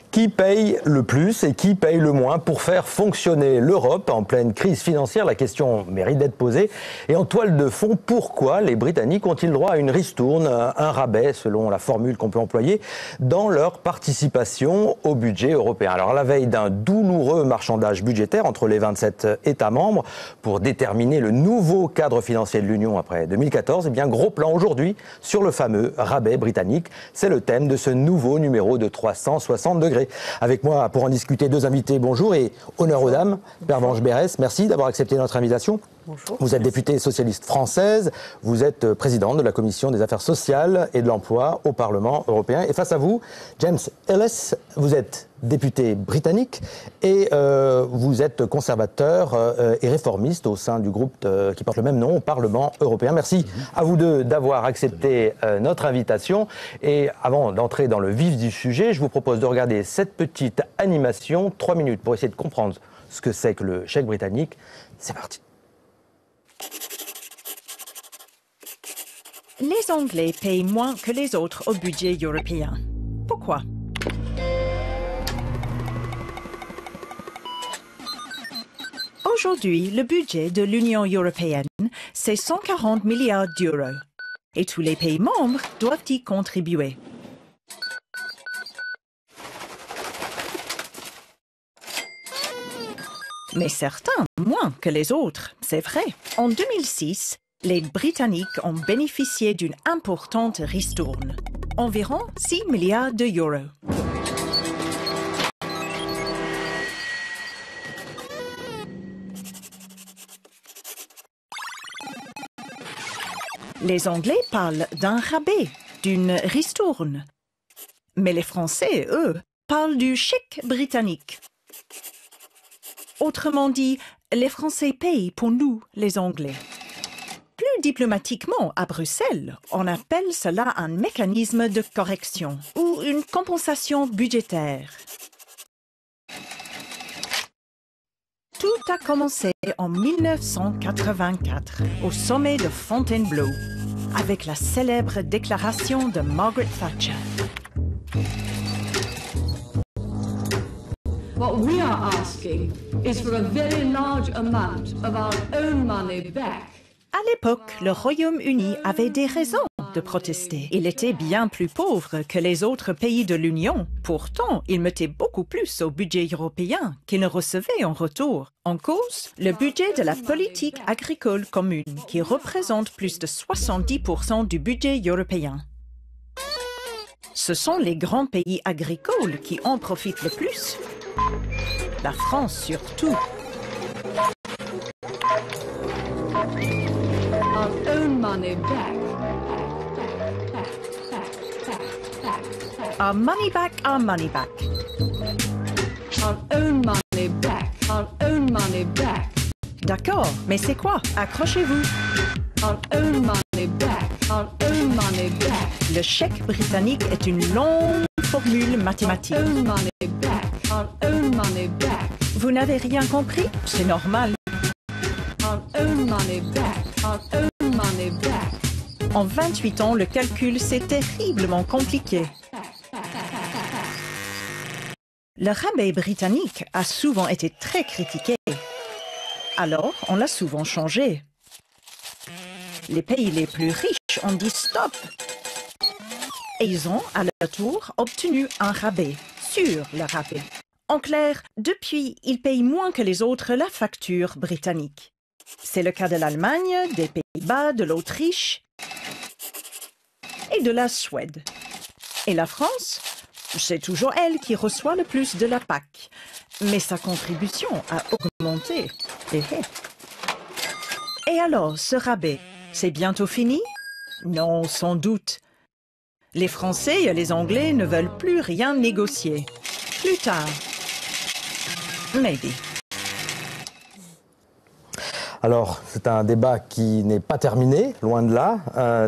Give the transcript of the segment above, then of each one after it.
Qui paye le plus et qui paye le moins pour faire fonctionner l'Europe en pleine crise financière? La question mérite d'être posée. Et en toile de fond, pourquoi les Britanniques ont-ils droit à une ristourne, un rabais, selon la formule qu'on peut employer, dans leur participation au budget européen? Alors, à la veille d'un douloureux marchandage budgétaire entre les 27 États membres pour déterminer le nouveau cadre financier de l'Union après 2014, eh bien, gros plan aujourd'hui sur le fameux rabais britannique. C'est le thème de ce nouveau numéro de 360 degrés. Avec moi pour en discuter deux invités, bonjour et honneur aux dames. Pervenche Berès, merci d'avoir accepté notre invitation. Bonjour. Vous êtes députée socialiste française, vous êtes présidente de la Commission des affaires sociales et de l'emploi au Parlement européen. Et face à vous, James Ellis, vous êtes député britannique et vous êtes conservateur et réformiste au sein du groupe qui porte le même nom au Parlement européen. Merci à vous deux d'avoir accepté notre invitation. Et avant d'entrer dans le vif du sujet, je vous propose de regarder cette petite animation, 3 minutes pour essayer de comprendre ce que c'est que le chèque britannique. C'est parti. Les Anglais payent moins que les autres au budget européen. Pourquoi? Aujourd'hui, le budget de l'Union européenne, c'est 140 milliards d'euros. Et tous les pays membres doivent y contribuer. Mais certains moins que les autres, c'est vrai. En 2006, les Britanniques ont bénéficié d'une importante ristourne, environ 6 milliards d'euros. Les Anglais parlent d'un rabais, d'une ristourne. Mais les Français, eux, parlent du chèque britannique. Autrement dit, les Français payent pour nous, les Anglais. Plus diplomatiquement, à Bruxelles, on appelle cela un mécanisme de correction ou une compensation budgétaire. Tout a commencé en 1984, au sommet de Fontainebleau, avec la célèbre déclaration de Margaret Thatcher. What we are asking is for a very large amount of our own money back. À l'époque, le Royaume-Uni avait des raisons de protester. Il était bien plus pauvre que les autres pays de l'Union. Pourtant, il mettait beaucoup plus au budget européen qu'il ne recevait en retour. En cause, le budget de la politique agricole commune, qui représente plus de 70% du budget européen. Ce sont les grands pays agricoles qui en profitent le plus. La France surtout. Our own money back. Our money back, our money back. Our own money back. Our own money back. D'accord, mais c'est quoi? Accrochez-vous. Our own money back. Our own money back. Le chèque britannique est une longue formule mathématique. Our own money back. Our own money back. Vous n'avez rien compris? C'est normal. Our own money back. Our own money back. En 28 ans, le calcul s'est terriblement compliqué. Le rabais britannique a souvent été très critiqué. Alors, on l'a souvent changé. Les pays les plus riches ont dit stop. Et ils ont, à leur tour, obtenu un rabais sur le rabais. En clair, depuis, ils payent moins que les autres la facture britannique. C'est le cas de l'Allemagne, des Pays-Bas, de l'Autriche et de la Suède. Et la France, c'est toujours elle qui reçoit le plus de la PAC. Mais sa contribution a augmenté. Et alors, ce rabais, c'est bientôt fini? Non, sans doute. Les Français et les Anglais ne veulent plus rien négocier. Plus tard. Maybe. Alors, c'est un débat qui n'est pas terminé, loin de là.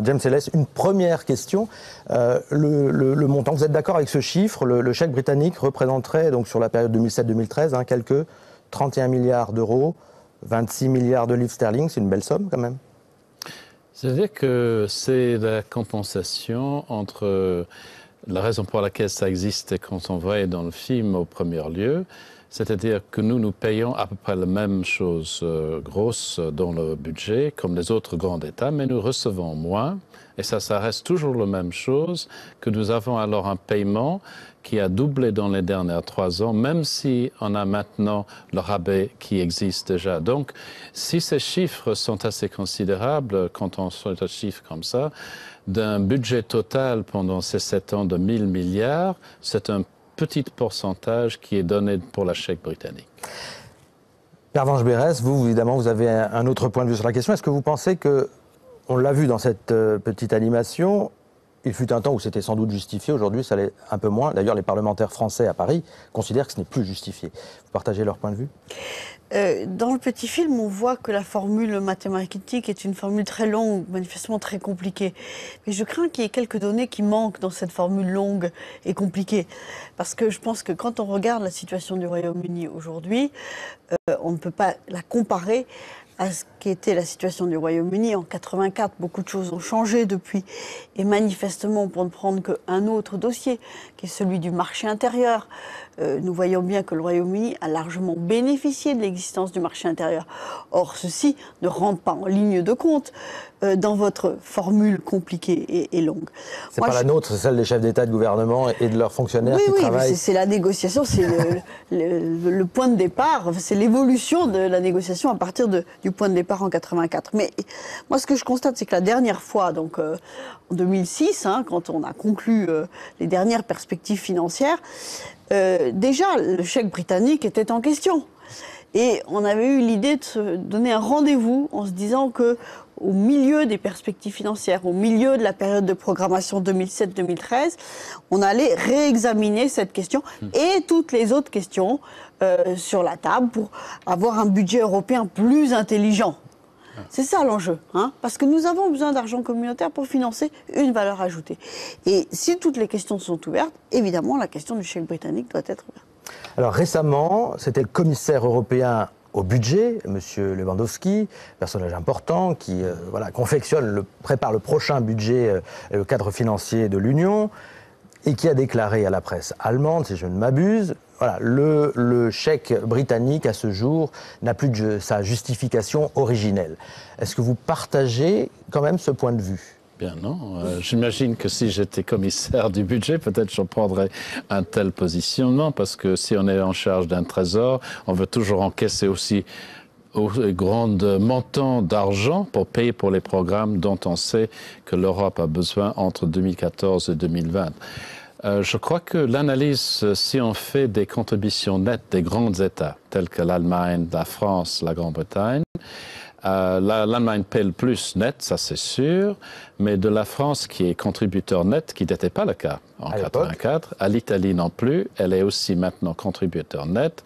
James Ellis, une première question. Le montant, vous êtes d'accord avec ce chiffre? Le chèque britannique représenterait, donc sur la période 2007-2013, quelques 31 milliards d'euros, 26 milliards de livres sterling. C'est une belle somme, quand même. C'est-à-dire que c'est la compensation entre La raison pour laquelle ça existe quand on voit dans le film au premier lieu, c'est-à-dire que nous payons à peu près la même chose grosse dans le budget comme les autres grands États, mais nous recevons moins. Et ça reste toujours la même chose, que nous avons alors un paiement qui a doublé dans les dernières 3 ans, même si on a maintenant le rabais qui existe déjà. Donc, si ces chiffres sont assez considérables, quand on sort un chiffre comme ça, d'un budget total pendant ces 7 ans de 1 000 milliards, c'est un petit pourcentage qui est donné pour la chèque britannique. Pervenche Berès, vous, évidemment, vous avez un autre point de vue sur la question. Est-ce que vous pensez que, on l'a vu dans cette petite animation, il fut un temps où c'était sans doute justifié, aujourd'hui ça l'est un peu moins. D'ailleurs, les parlementaires français à Paris considèrent que ce n'est plus justifié. Vous partagez leur point de vue ? Dans le petit film, on voit que la formule mathématique est une formule très longue, manifestement très compliquée. Mais je crains qu'il y ait quelques données qui manquent dans cette formule longue et compliquée. Parce que je pense que quand on regarde la situation du Royaume-Uni aujourd'hui, on ne peut pas la comparer à ce qu'était la situation du Royaume-Uni en 84. Beaucoup de choses ont changé depuis. Et manifestement, pour ne prendre qu'un autre dossier, qui est celui du marché intérieur, nous voyons bien que le Royaume-Uni a largement bénéficié de l'existence du marché intérieur. Or, ceci ne rentre pas en ligne de compte dans votre formule compliquée et longue. C'est pas la nôtre, c'est celle des chefs d'État et de gouvernement et de leurs fonctionnaires qui travaillent. Oui, c'est la négociation, c'est le point de départ, c'est l'évolution de la négociation à partir du point de départ en 84. Mais moi, ce que je constate, c'est que la dernière fois, donc en 2006, quand on a conclu les dernières perspectives financières, déjà, le chèque britannique était en question. Et on avait eu l'idée de se donner un rendez-vous en se disant que au milieu des perspectives financières, au milieu de la période de programmation 2007-2013, on allait réexaminer cette question et toutes les autres questions sur la table pour avoir un budget européen plus intelligent. C'est ça l'enjeu, parce que nous avons besoin d'argent communautaire pour financer une valeur ajoutée. Et si toutes les questions sont ouvertes, évidemment, la question du chèque britannique doit être ouverte. Alors récemment, c'était le commissaire européen au budget, M. Lewandowski, personnage important qui prépare le prochain budget, le cadre financier de l'Union, et qui a déclaré à la presse allemande, si je ne m'abuse, voilà, le chèque britannique à ce jour n'a plus de sa justification originelle. Est-ce que vous partagez quand même ce point de vue ? Bien non. J'imagine que si j'étais commissaire du budget, peut-être je prendrais un tel positionnement, parce que si on est en charge d'un trésor, on veut toujours encaisser aussi aux grands montants d'argent pour payer pour les programmes dont on sait que l'Europe a besoin entre 2014 et 2020. Je crois que l'analyse, si on fait des contributions nettes des grands États, tels que l'Allemagne, la France, la Grande-Bretagne, l'Allemagne paie le plus net, ça c'est sûr, mais de la France qui est contributeur net, qui n'était pas le cas en 1984, à l'Italie non plus, elle est aussi maintenant contributeur net.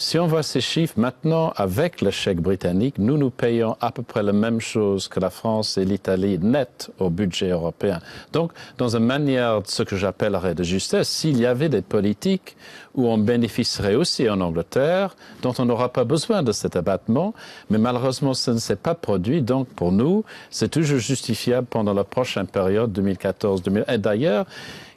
Si on voit ces chiffres, maintenant, avec le chèque britannique, nous payons à peu près la même chose que la France et l'Italie net au budget européen. Donc, dans une manière, ce que j'appellerais de justesse, s'il y avait des politiques où on bénéficierait aussi en Angleterre, dont on n'aura pas besoin de cet abattement, mais malheureusement, ça ne s'est pas produit. Donc, pour nous, c'est toujours justifiable pendant la prochaine période, 2014-2020. Et d'ailleurs,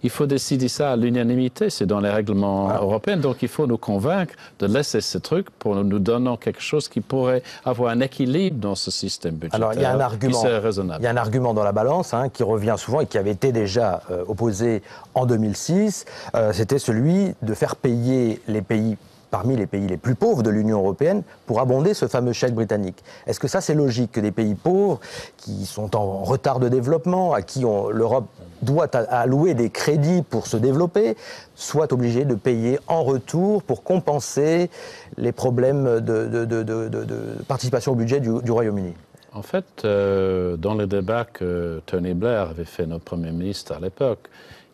il faut décider ça à l'unanimité, c'est dans les règlements européens. Donc il faut nous convaincre de laisser ce truc pour nous donner quelque chose qui pourrait avoir un équilibre dans ce système budgétaire. Alors il y a un argument, il y a un argument dans la balance qui revient souvent et qui avait été déjà opposé en 2006. C'était celui de faire payer les pays parmi les pays les plus pauvres de l'Union européenne pour abonder ce fameux chèque britannique. Est-ce que ça c'est logique que des pays pauvres qui sont en retard de développement, à qui l'Europe doit allouer des crédits pour se développer, soient obligés de payer en retour pour compenser les problèmes de participation au budget du Royaume-Uni? En fait, dans le débat que Tony Blair avait fait, notre Premier ministre à l'époque,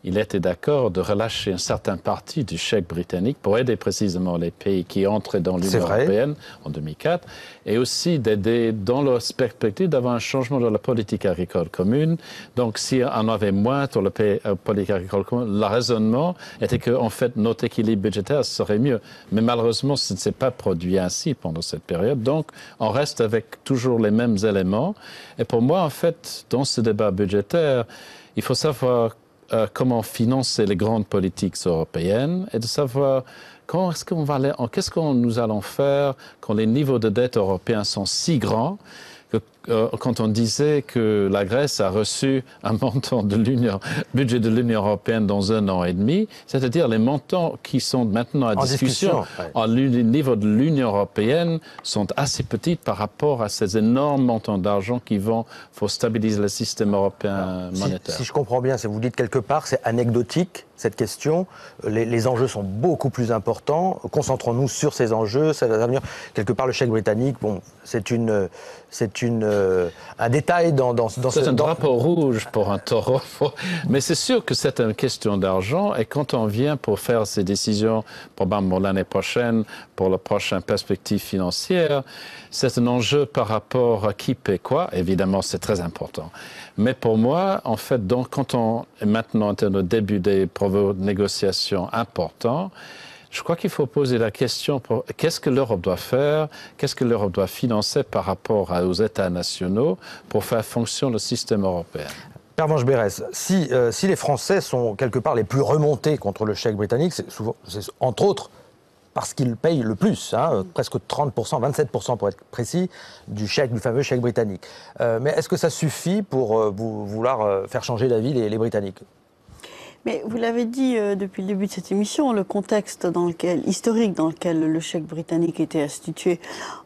il était d'accord de relâcher une certaine partie du chèque britannique pour aider précisément les pays qui entraient dans l'Union européenne en 2004 et aussi d'aider dans leur perspective d'avoir un changement de la politique agricole commune. Donc, si on avait moins sur la politique agricole commune, le raisonnement était qu'en fait, notre équilibre budgétaire serait mieux. Mais malheureusement, ça ne s'est pas produit ainsi pendant cette période. Donc, on reste avec toujours les mêmes éléments. Et pour moi, en fait, dans ce débat budgétaire, il faut savoir comment financer les grandes politiques européennes et de savoir qu'est-ce que nous allons faire quand les niveaux de dette européens sont si grands que quand on disait que la Grèce a reçu un montant de budget de l'Union européenne dans 1 an et demi, c'est-à-dire les montants qui sont maintenant à discussion au niveau de l'Union européenne sont assez petits par rapport à ces énormes montants d'argent qui vont pour stabiliser le système européen monétaire. Si je comprends bien, vous dites quelque part, c'est anecdotique cette question, les enjeux sont beaucoup plus importants, concentrons-nous sur ces enjeux, ça va venir quelque part le chèque britannique, bon, c'est un détail dans ce... C'est un drapeau rouge pour un taureau, mais c'est sûr que c'est une question d'argent et quand on vient pour faire ces décisions, probablement l'année prochaine, pour la prochaine perspective financière, c'est un enjeu par rapport à qui paie quoi, évidemment c'est très important. Mais pour moi, en fait, donc, quand on est maintenant au début des négociations importantes, je crois qu'il faut poser la question, qu'est-ce que l'Europe doit faire, qu'est-ce que l'Europe doit financer par rapport aux États nationaux pour faire fonctionner le système européen. Pervenche Berès, si les Français sont quelque part les plus remontés contre le chèque britannique, c'est entre autres parce qu'ils payent le plus, presque 30%, 27% pour être précis, du fameux chèque britannique. Mais est-ce que ça suffit pour vouloir faire changer d'avis les Britanniques ? Mais vous l'avez dit depuis le début de cette émission, le contexte historique dans lequel le chèque britannique était institué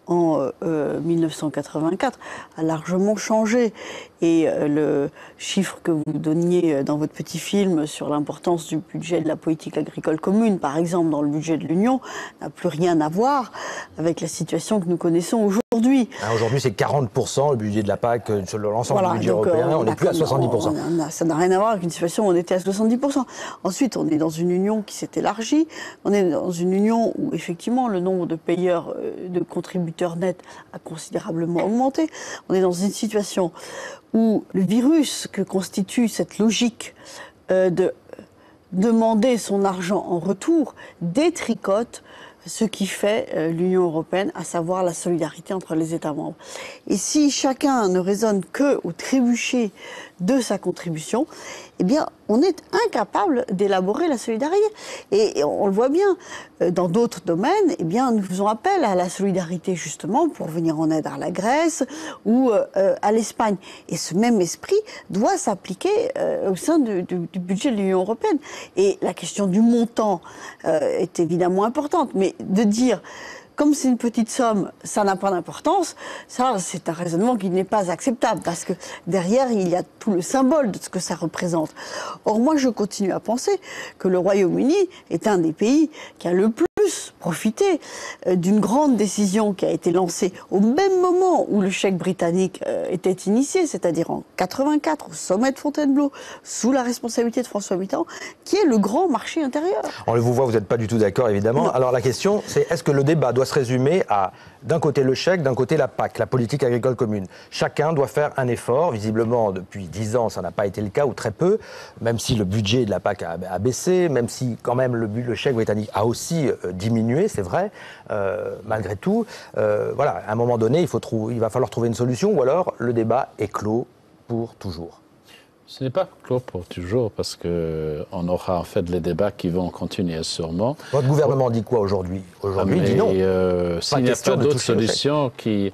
en 1984 a largement changé. Et le chiffre que vous donniez dans votre petit film sur l'importance du budget de la politique agricole commune, par exemple dans le budget de l'Union, n'a plus rien à voir avec la situation que nous connaissons aujourd'hui. Aujourd'hui, c'est 40% le budget de la PAC sur l'ensemble du budget européen. On n'est plus à 70%. Ça n'a rien à voir avec une situation où on était à 70%. Ensuite, on est dans une union qui s'est élargie. On est dans une union où, effectivement, le nombre de payeurs, de contributeurs nets a considérablement augmenté. On est dans une situation où le virus que constitue cette logique de demander son argent en retour détricote ce qui fait l'Union européenne, à savoir la solidarité entre les États membres. Et si chacun ne raisonne que au trébuchet de sa contribution, eh bien, on est incapable d'élaborer la solidarité. Et on le voit bien, dans d'autres domaines, eh bien, nous faisons appel à la solidarité, justement, pour venir en aide à la Grèce ou à l'Espagne. Et ce même esprit doit s'appliquer au sein du budget de l'Union européenne. Et la question du montant est évidemment importante, mais de dire... Comme c'est une petite somme, ça n'a pas d'importance, ça c'est un raisonnement qui n'est pas acceptable parce que derrière il y a tout le symbole de ce que ça représente. Or moi je continue à penser que le Royaume-Uni est un des pays qui a le plus profité d'une grande décision qui a été lancée au même moment où le chèque britannique était initié, c'est-à-dire en 84 au sommet de Fontainebleau, sous la responsabilité de François Mitterrand, qui est le grand marché intérieur. On vous voit, vous n'êtes pas du tout d'accord évidemment. Non. Alors la question c'est, est-ce que le débat doit se résumer à d'un côté le chèque, d'un côté la PAC, la politique agricole commune. Chacun doit faire un effort. Visiblement, depuis 10 ans, ça n'a pas été le cas, ou très peu, même si le budget de la PAC a baissé, même si quand même le chèque britannique a aussi diminué, c'est vrai, malgré tout. Voilà, à un moment donné, il va falloir trouver une solution, ou alors le débat est clos pour toujours. Ce n'est pas clos pour toujours, parce qu'on aura en fait les débats qui vont continuer sûrement. Votre gouvernement dit quoi aujourd'hui ? Aujourd'hui, il dit non. S'il n'y a pas d'autres solutions qui,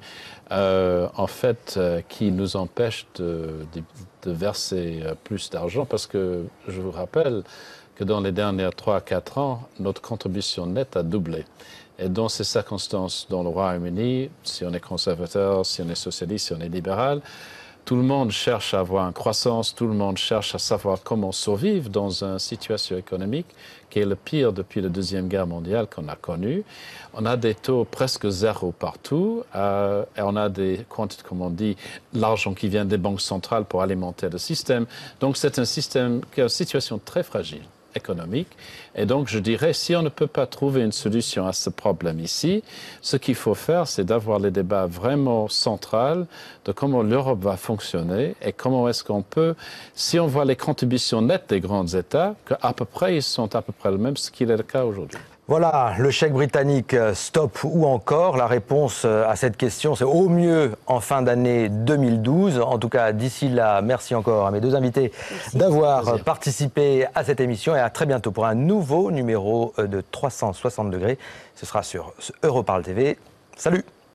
en fait, qui nous empêchent de verser plus d'argent, parce que je vous rappelle que dans les dernières 3 à 4 ans, notre contribution nette a doublé. Et dans ces circonstances, dans le Royaume-Uni, si on est conservateur, si on est socialiste, si on est libéral, tout le monde cherche à avoir une croissance, tout le monde cherche à savoir comment survivre dans une situation économique qui est le pire depuis la Deuxième Guerre mondiale qu'on a connue. On a des taux presque zéro partout, et on a des quantités, comme on dit, l'argent qui vient des banques centrales pour alimenter le système. Donc c'est un système qui a une situation très fragile économique. Et donc, je dirais, si on ne peut pas trouver une solution à ce problème ici, ce qu'il faut faire, c'est d'avoir les débats vraiment centraux de comment l'Europe va fonctionner et comment est-ce qu'on peut, si on voit les contributions nettes des grands États, qu'à peu près, ils sont à peu près le même, ce qu'il est le cas aujourd'hui. Voilà, le chèque britannique, stop ou encore? La réponse à cette question, c'est au mieux en fin d'année 2012. En tout cas, d'ici là, merci encore à mes deux invités d'avoir participé à cette émission et à très bientôt pour un nouveau numéro de 360 degrés. Ce sera sur Europarl TV. Salut!